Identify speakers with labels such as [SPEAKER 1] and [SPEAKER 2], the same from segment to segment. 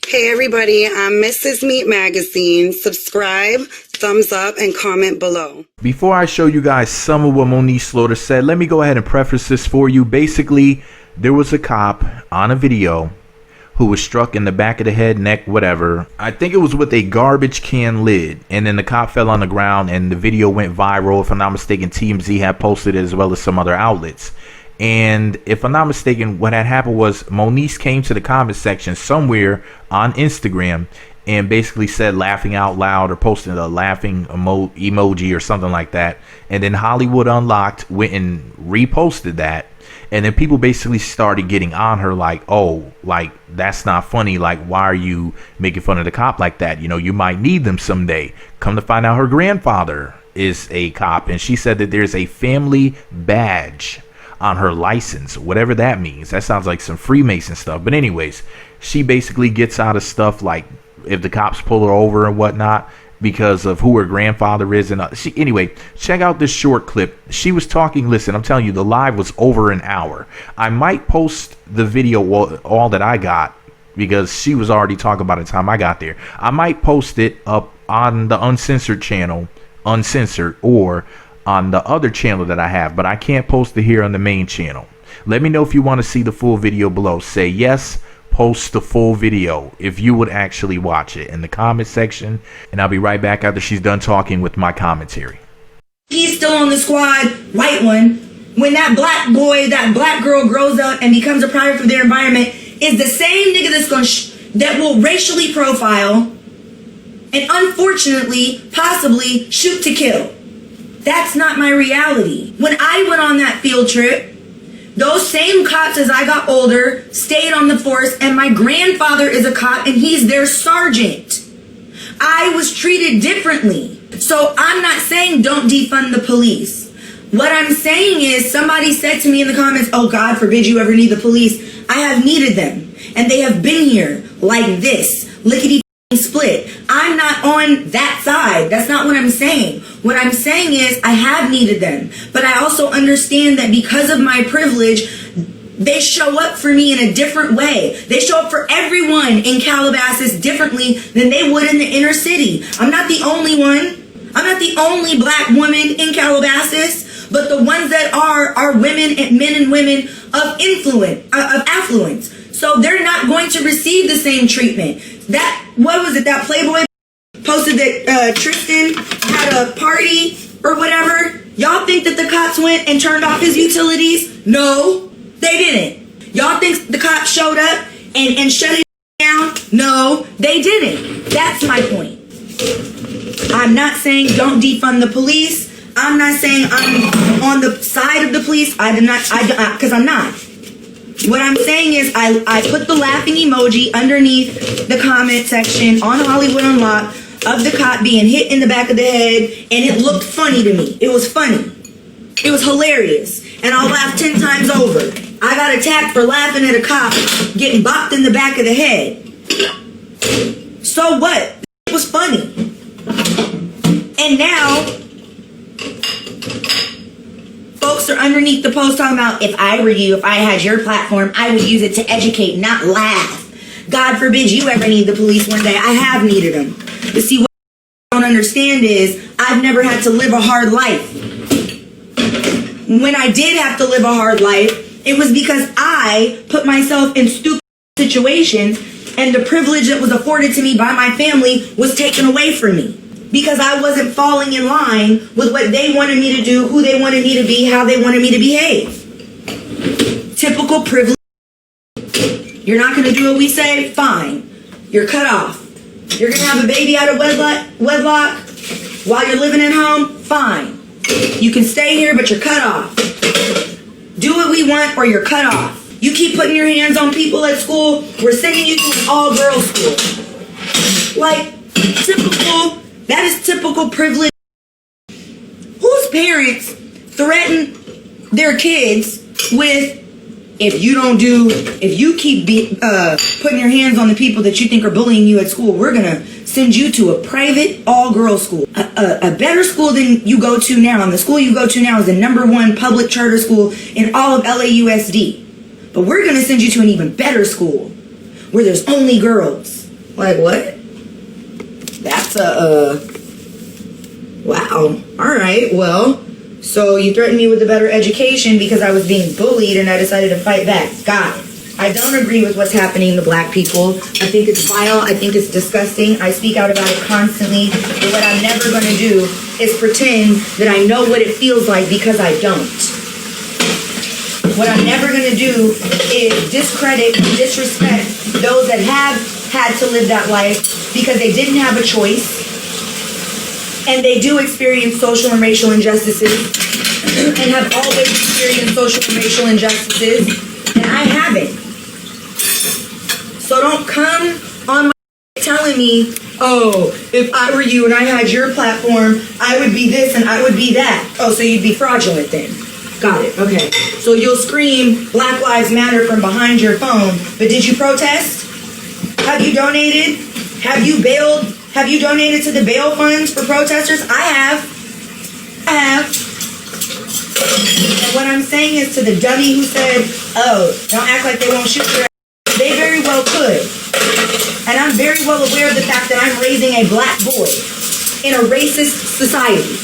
[SPEAKER 1] Hey everybody, I'm Mrs. Meat Magazine. Subscribe, thumbs up, and comment below.
[SPEAKER 2] Before I show you guys some of what Moniece Slaughter said, let me go ahead and preface this for you. Basically, there was a cop on a video who was struck in the back of the head, neck, whatever. I think it was with a garbage can lid, and then the cop fell on the ground and the video went viral. If I'm not mistaken, TMZ had posted it as well as some other outlets. And if I'm not mistaken, what had happened was Moniece came to the comment section somewhere on Instagram and basically said laughing out loud or posted a laughing emoji or something like that. And then Hollywood Unlocked went and reposted that. And then people basically started getting on her like, oh, like, that's not funny. Like, why are you making fun of the cop like that? You know, you might need them someday. Come to find out her grandfather is a cop. And she said that there's a family badge on her license, whatever that means. That sounds like some Freemason stuff. But anyways, she basically gets out of stuff like if the cops pull her over and whatnot because of who her grandfather is. And anyway, check out this short clip. She was talking. Listen, I'm telling you, the live was over an hour. I might post the video all that I got because she was already talking by the time I got there. I might post it up on the Uncensored channel, Uncensored, or on the other channel that I have, but I can't post it here on the main channel. Let me know if you want to see the full video below. Say yes, post the full video if you would actually watch it in the comment section, and I'll be right back after she's done talking with my commentary.
[SPEAKER 3] He's still on the squad, white one. When that black boy, that black girl grows up and becomes a product of their environment, is the same nigga that's gonna that will racially profile and unfortunately, possibly shoot to kill. That's not my reality. When I went on that field trip, those same cops as I got older stayed on the force, and my grandfather is a cop and he's their sergeant. I was treated differently. So I'm not saying don't defund the police. What I'm saying is somebody said to me in the comments, oh, God forbid you ever need the police. I have needed them, and they have been here like this, lickety split. I'm not on that side. That's not what I'm saying. What I'm saying is I have needed them, but I also understand that because of my privilege, they show up for me in a different way. They show up for everyone in Calabasas differently than they would in the inner city. I'm not the only one. I'm not the only black woman in Calabasas, but the ones that are women and men and women of influence, of affluence. So they're not going to receive the same treatment. What was it, that Playboy posted that Tristan had a party or whatever? Y'all think that the cops went and turned off his utilities? No, they didn't. Y'all think the cops showed up and shut it down? No, they didn't. That's my point. I'm not saying don't defund the police. I'm not saying I'm on the side of the police. Because I'm not. What I'm saying is I put the laughing emoji underneath the comment section on Hollywood Unlocked of the cop being hit in the back of the head, and it looked funny to me. It was funny. It was hilarious. And I'll laugh 10 times over. I got attacked for laughing at a cop getting bopped in the back of the head. So what? It was funny. And now folks are underneath the post talking about, if I were you, if I had your platform, I would use it to educate, not laugh. God forbid you ever need the police one day. I have needed them. But see, what I don't understand is I've never had to live a hard life. When I did have to live a hard life, it was because I put myself in stupid situations, and the privilege that was afforded to me by my family was taken away from me. Because I wasn't falling in line with what they wanted me to do, who they wanted me to be, how they wanted me to behave. Typical privilege. You're not going to do what we say? Fine. You're cut off. You're going to have a baby out of wedlock while you're living at home? Fine. You can stay here, but you're cut off. Do what we want or you're cut off. You keep putting your hands on people at school, we're sending you to an all-girls school. Like, typical... That is typical privilege. Whose parents threaten their kids with, if you keep putting your hands on the people that you think are bullying you at school, we're going to send you to a private all-girls school. A better school than you go to now. And the school you go to now is the #1 public charter school in all of LAUSD. But we're going to send you to an even better school where there's only girls. Like, what? That's wow. Alright, well, so you threatened me with a better education because I was being bullied and I decided to fight back. Got it. I don't agree with what's happening to black people. I think it's vile. I think it's disgusting. I speak out about it constantly. But what I'm never going to do is pretend that I know what it feels like because I don't. What I'm never going to do is discredit and disrespect those that have had to live that life because they didn't have a choice. And they do experience social and racial injustices and have always experienced social and racial injustices. And I haven't. So don't come on my telling me, oh, if I were you and I had your platform, I would be this and I would be that. Oh, so you'd be fraudulent then. Got it. Okay. So you'll scream Black Lives Matter from behind your phone, but did you protest? Have you donated? Have you bailed? Have you donated to the bail funds for protesters? I have. And what I'm saying is to the dummy who said, oh, don't act like they won't shoot your ass. They very well could. And I'm very well aware of the fact that I'm raising a black boy in a racist society.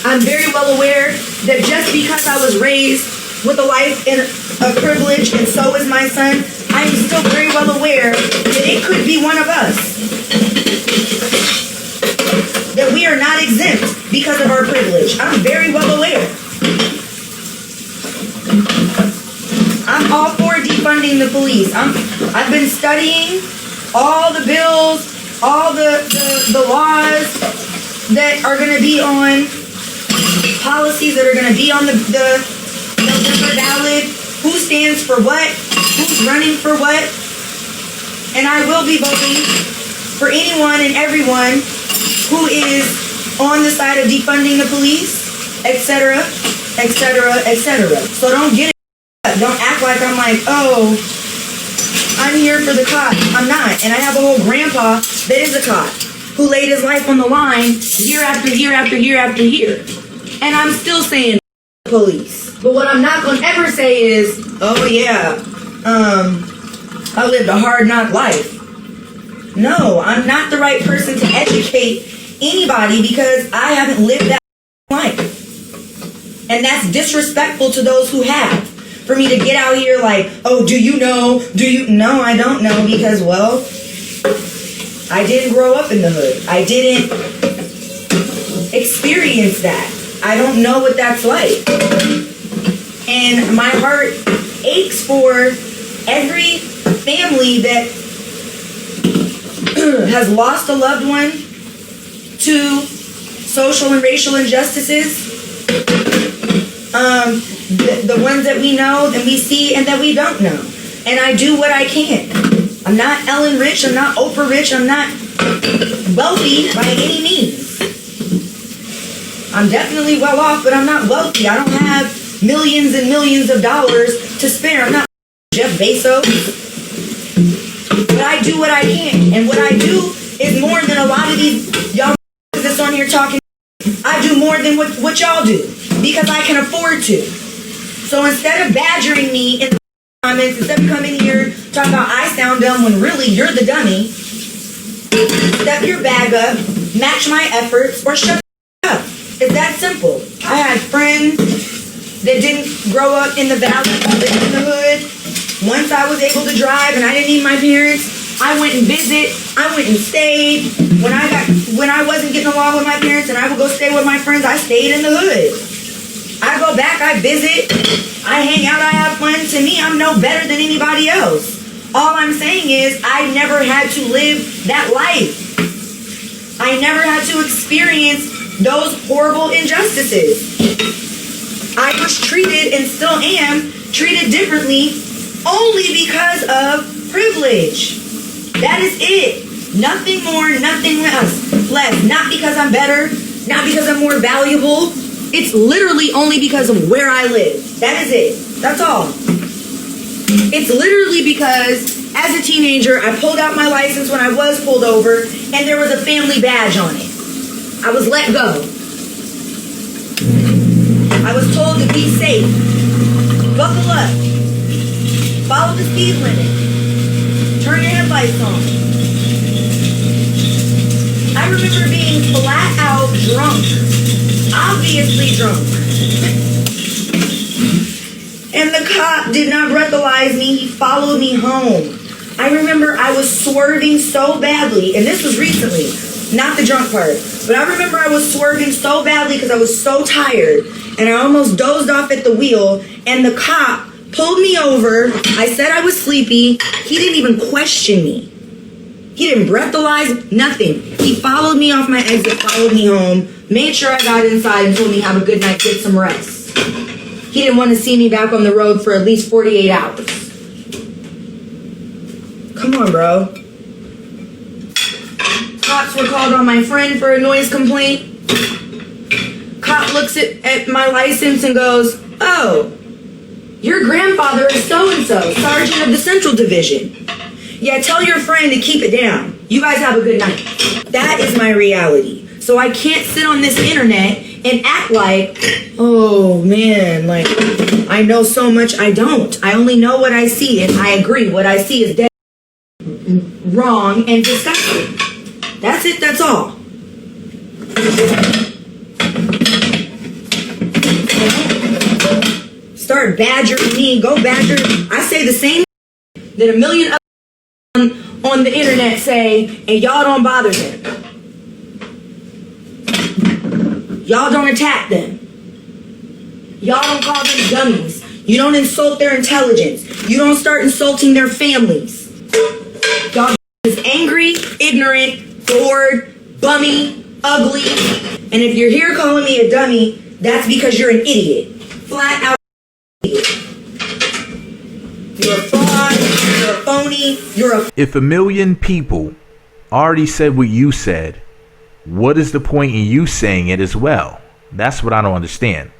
[SPEAKER 3] I'm very well aware that just because I was raised with a life in a privilege and so is my son, I'm still very well aware that it could be one of us. That we are not exempt because of our privilege. I'm very well aware. I'm all for defunding the police. I've been studying all the bills, all the laws that are going to be on, policies that are going to be on the November ballot, who stands for what, who's running for what, and I will be voting for anyone and everyone who is on the side of defunding the police, etc., etc., etc. So don't get it. Don't act like I'm like, oh, I'm here for the cop. I'm not. And I have a whole grandpa that is a cop who laid his life on the line year after year after year after year. And I'm still saying police. But what I'm not going to ever say is, oh yeah, I lived a hard knock life. No, I'm not the right person to educate anybody because I haven't lived that life. And that's disrespectful to those who have. For me to get out here like, oh, do you know? No, I don't know because, well, I didn't grow up in the hood. I didn't experience that. I don't know what that's like. And my heart aches for every family that has lost a loved one to social and racial injustices. The ones that we know, that we see, and that we don't know. And I do what I can. I'm not Ellen rich, I'm not Oprah rich, I'm not wealthy by any means. I'm definitely well off, but I'm not wealthy. I don't have millions and millions of dollars to spare. I'm not Jeff Bezos. But I do what I can. And what I do is more than a lot of these y'all that's on here talking. I do more than what y'all do. Because I can afford to. So instead of badgering me in the comments, instead of coming here talking about I sound dumb when really you're the dummy, step your bag up, match my efforts, or shut up. It's that simple. I had friends that didn't grow up in the valley, lived in the hood. Once I was able to drive and I didn't need my parents, I went and visit. I went and stayed. When I wasn't getting along with my parents and I would go stay with my friends, I stayed in the hood. I go back, I visit, I hang out, I have fun. To me, I'm no better than anybody else. All I'm saying is I never had to live that life. I never had to experience those horrible injustices. I was treated and still am treated differently only because of privilege. That is it. Nothing more, nothing less. Not because I'm better, not because I'm more valuable. It's literally only because of where I live. That is it. That's all. It's literally because as a teenager, I pulled out my license when I was pulled over and there was a family badge on it. I was let go. I was told to be safe. Buckle up. Follow the speed limit. Turn your headlights lights on. I remember being flat out drunk. Obviously drunk. And the cop did not breathalyze me. He followed me home. I remember I was swerving so badly, and this was recently, not the drunk part, but I remember I was swerving so badly because I was so tired, and I almost dozed off at the wheel, and the cop pulled me over. I said I was sleepy. He didn't even question me. He didn't breathalyze, nothing. He followed me off my exit, followed me home, made sure I got inside, and told me have a good night, get some rest. He didn't want to see me back on the road for at least 48 hours. Come on, bro. Cops were called on my friend for a noise complaint. Cop looks at my license and goes, oh, your grandfather is so-and-so, sergeant of the Central Division. Yeah, tell your friend to keep it down. You guys have a good night. That is my reality. So I can't sit on this internet and act like, oh man, like I know so much. I don't. I only know what I see, and I agree. What I see is dead wrong and disgusting. That's it. That's all. Start badgering me. Go badger. I say the same that a million on the internet say, and y'all don't bother them. Y'all don't attack them. Y'all don't call them dummies. You don't insult their intelligence. You don't start insulting their families. Y'all is angry, ignorant, bored, bummy, ugly. And if you're here calling me a dummy, that's because you're an idiot. Flat out idiot. You're a fraud, you're a phony, you're a...
[SPEAKER 2] If a million people already said what you said, what is the point in you saying it as well? That's what I don't understand.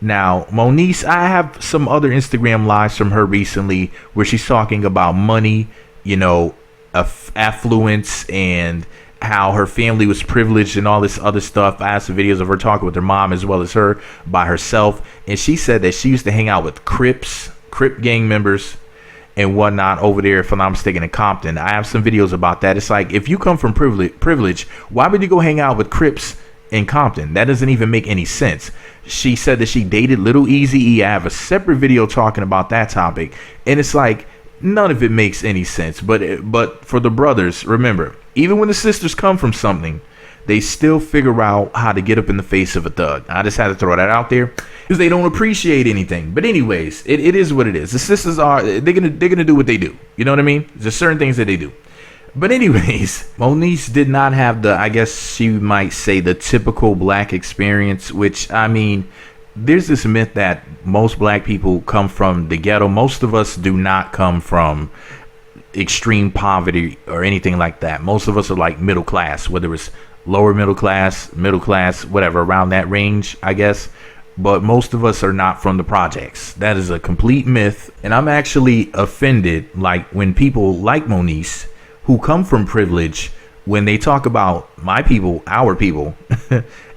[SPEAKER 2] Now, Moniece, I have some other Instagram lives from her recently where she's talking about money, you know, affluence, and how her family was privileged and all this other stuff. I have some videos of her talking with her mom as well as her by herself. And she said that she used to hang out with Crip gang members and whatnot over there, if I'm not mistaken, in Compton. I have some videos about that. It's like, if you come from privilege, why would you go hang out with Crips in Compton? That doesn't even make any sense. She said that she dated Little Eazy-E. I have a separate video talking about that topic, and it's like, none of it makes any sense. But for the brothers, remember, even when the sisters come from something, they still figure out how to get up in the face of a thug. I just had to throw that out there because they don't appreciate anything. But anyways, it is what it is. The sisters they're gonna do what they do. You know what I mean? There's certain things that they do. But anyways, Moniece did not have the, I guess she might say, the typical black experience, which, I mean, there's this myth that most black people come from the ghetto. Most of us do not come from extreme poverty or anything like that. Most of us are like middle class, whether it's lower middle class, whatever, around that range, I guess. But most of us are not from the projects. That is a complete myth. And I'm actually offended, like, when people like Moniece, who come from privilege, when they talk about my people, our people,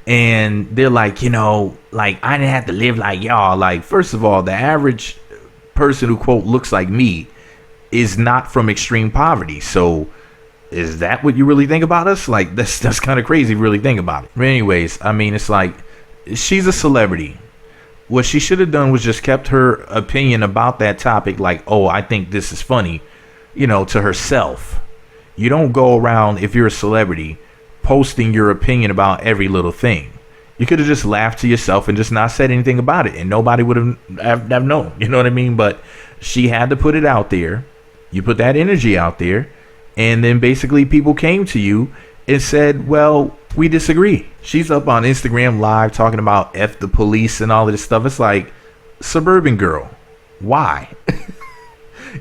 [SPEAKER 2] and they're like, you know, like, I didn't have to live like y'all. Like, first of all, the average person who, quote, looks like me is not from extreme poverty. So is that what you really think about us? Like, that's kind of crazy if you really think about it. But anyways, I mean, it's like, she's a celebrity. What she should have done was just kept her opinion about that topic, like, oh, I think this is funny, you know, to herself. You don't go around, if you're a celebrity, posting your opinion about every little thing. You could have just laughed to yourself and just not said anything about it, and nobody would have known. You know what I mean? But she had to put it out there. You put that energy out there, and then basically people came to you and said, well, we disagree. She's up on Instagram Live talking about F the police and all of this stuff. It's like, suburban girl, why?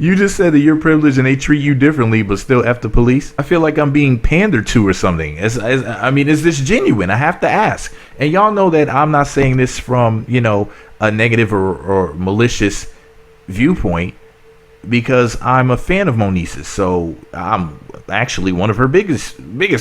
[SPEAKER 2] You just said that you're privileged and they treat you differently, but still F the police. I feel like I'm being pandered to or something. I mean, is this genuine? I have to ask. And y'all know that I'm not saying this from, you know, a negative or malicious viewpoint, because I'm a fan of Moniece's. So I'm actually one of her biggest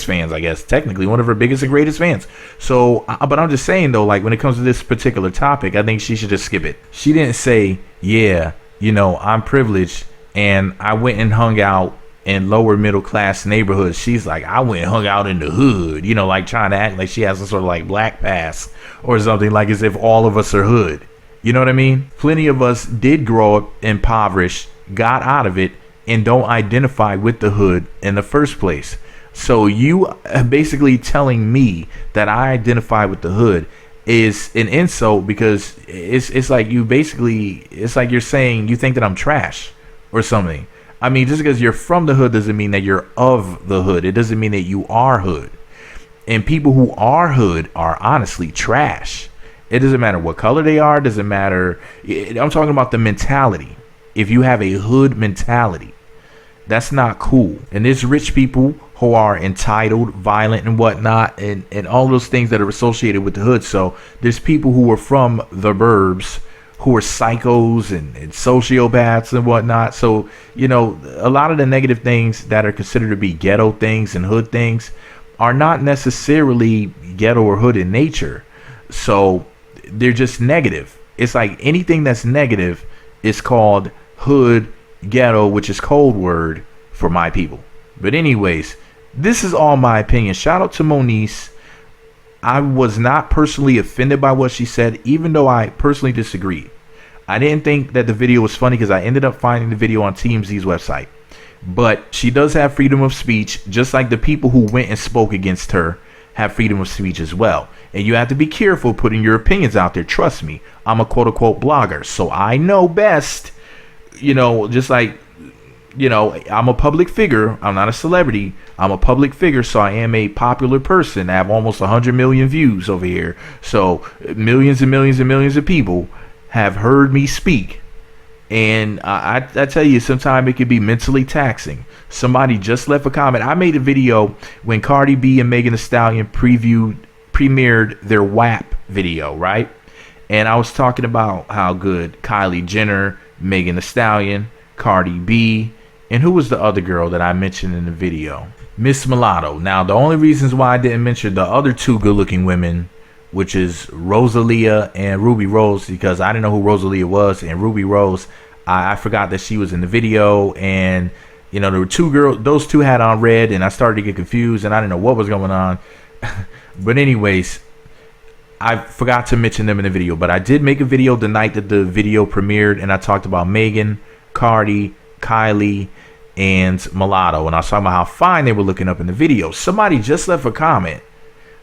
[SPEAKER 2] fans, I guess. Technically one of her biggest and greatest fans. So, but I'm just saying though, like, when it comes to this particular topic, I think she should just skip it. She didn't say, yeah, you know, I'm privileged and I went and hung out in lower middle class neighborhoods. She's like, I went and hung out in the hood, you know, like trying to act like she has some sort of like black pass or something, like as if all of us are hood. You know what I mean? Plenty of us did grow up impoverished, got out of it, and don't identify with the hood in the first place. So you basically telling me that I identify with the hood is an insult, because it's like you basically, it's like you're saying you think that I'm trash or something. I mean, just because you're from the hood doesn't mean that you're of the hood. It doesn't mean that you are hood. And people who are hood are honestly trash. It doesn't matter what color they are. It doesn't matter. I'm talking about the mentality. If you have a hood mentality, that's not cool. And there's rich people who are entitled, violent, and whatnot, and all those things that are associated with the hood. So there's people who are from the burbs who are psychos and sociopaths and whatnot. So, you know, a lot of the negative things that are considered to be ghetto things and hood things are not necessarily ghetto or hood in nature. So they're just negative. It's like anything that's negative is called hood, ghetto, which is code word for my people. But anyways, this is all my opinion. Shout out to Moniece. I was not personally offended by what she said, even though I personally disagreed. I didn't think that the video was funny because I ended up finding the video on TMZ's website. But she does have freedom of speech, just like the people who went and spoke against her have freedom of speech as well. And you have to be careful putting your opinions out there. Trust me, I'm a quote unquote blogger, so I know best. You know, just like, you know, I'm a public figure. I'm not a celebrity. I'm a public figure, so I am a popular person. I have almost 100 million views over here. So millions and millions and millions of people have heard me speak. And I tell you, sometimes it can be mentally taxing. Somebody just left a comment. I made a video when Cardi B and Megan Thee Stallion premiered their WAP video, right? And I was talking about how good Kylie Jenner, Megan Thee Stallion, Cardi B, and who was the other girl that I mentioned in the video? Miss Mulatto. Now, the only reasons why I didn't mention the other two good-looking women, which is Rosalia and Ruby Rose, because I didn't know who Rosalia was, and Ruby Rose, I forgot that she was in the video. And you know, there were two girls, those two had on red, and I started to get confused, and I didn't know what was going on. But anyways, I forgot to mention them in the video. But I did make a video the night that the video premiered, and I talked about Megan, Cardi, Kylie, and Mulatto, and I was talking about how fine they were looking up in the video. Somebody just left a comment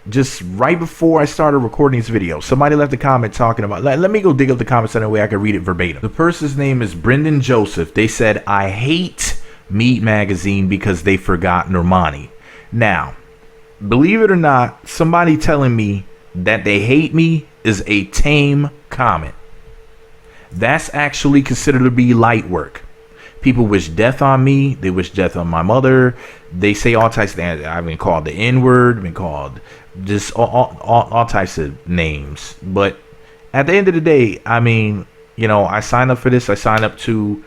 [SPEAKER 2] just right before I started recording this video. Somebody left a comment talking about, let me go dig up the comments so that way I can read it verbatim. The person's name is Brendan Joseph. They said, I hate Meat Magazine because they forgot Normani. Now, believe it or not, somebody telling me that they hate me is a tame comment. That's actually considered to be light work. People wish death on me. They wish death on my mother. They say all types of things. I've been called the N-word. I've been called just all types of names. But at the end of the day, I mean, you know, I signed up for this. I signed up to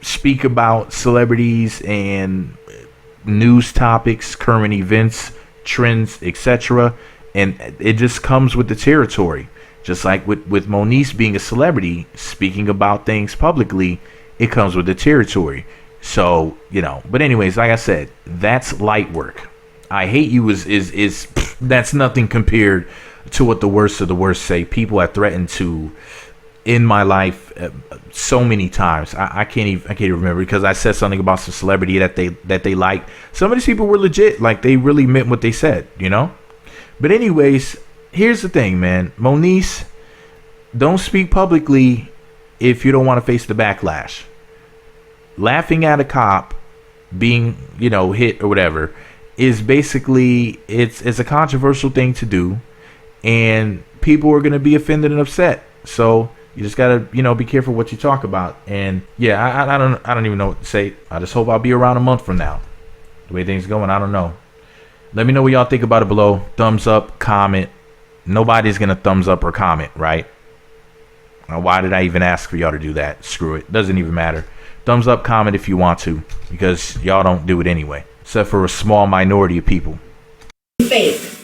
[SPEAKER 2] speak about celebrities and news topics, current events, trends, etc. And it just comes with the territory. Just like with Moniece being a celebrity, speaking about things publicly, it comes with the territory. So, you know, but anyways, like I said, that's light work. I hate you is that's nothing compared to what the worst of the worst say. People have threatened to in my life so many times. I can't even remember, because I said something about some celebrity that they liked. Some of these people were legit, like they really meant what they said, you know. But anyways, here's the thing, man. Moniece, don't speak publicly if you don't want to face the backlash. Laughing at a cop being, you know, hit or whatever is basically, it's a controversial thing to do, and people are going to be offended and upset. So you just got to, you know, be careful what you talk about. And yeah, I don't even know what to say. I just hope I'll be around a month from now. The way things going, I don't know. Let me know what y'all think about it below. Thumbs up, comment. Nobody's going to thumbs up or comment, right? Now, why did I even ask for y'all to do that? Screw it. Doesn't even matter. Thumbs up, comment if you want to, because y'all don't do it anyway, except for a small minority of people.
[SPEAKER 3] Fake.